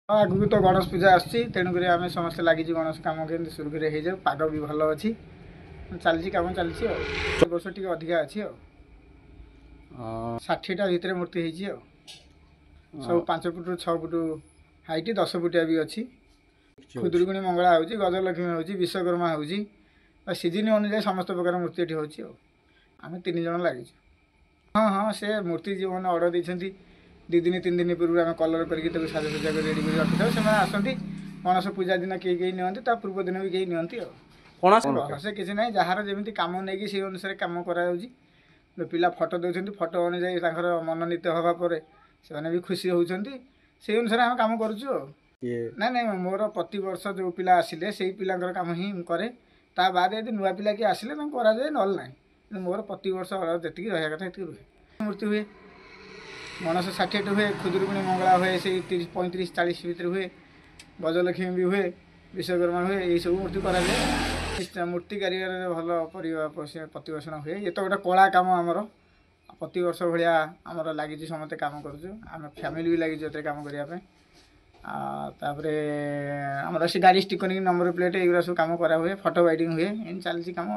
आगु तो गणेश पूजा आसुची तेणुक आम समस्त लगी गणेश कम के सुरखुरी हो जाऊ पाग भी भल अच्छी चलती कम चलती वर्ष टी अधिका अच्छी 60टा भितर मूर्ति हो सब 5 फुट 6 फुट हाइट 10 फुटिया भी अच्छी खुदुरकुणी मंगला हो गजलक्ष्मी हो विश्वकर्मा हो सीजन अनुसार समस्त प्रकार मूर्ति ये हो आम 3 जन लगे। हाँ हाँ से मूर्ति जो मैंने अर्डर देती 2 दिन 3 दिन पूर्व आम कलर करके साजसजा कर रेडी कर रखी था से आसती गणेश पूजा दिन कई नि पूर्व दिन भी कई नि से किसी ना जार जमी कम नहीं से अनुसार कम कर पिला फटो दौरान फटो अनुसार मनोनीत होगापर से भी खुशी होती से अनुसार आम कम करुचु ना ना मोर प्रति वर्ष जो पिला आसिले से पिलांकर कम ही करे ता बाद यदि नुआ पिला किए आसिले कराए ना ना मोर प्रति वर्ष जी रहा कथा ये रुहे मूर्ति हुए गणेश 60 हुए खुदुरकुणी मंगला हुए से 35-40 भितर हुए गजलक्ष्मी भी हुए विश्वकर्मा हुए यही सब मूर्ति कराए मूर्ति कारीगर भल प्रतिवर्षण हुए ये तो गोटे कला कम आमर प्रति वर्ष भाया आमर लगी समस्त कम करें फैमिली भी लगी कम करने आमर से गाड़ी स्टिकरिंग नंबर प्लेट ये सब कम करा हुए फटो बाइटिंग हुए एम चलती कम।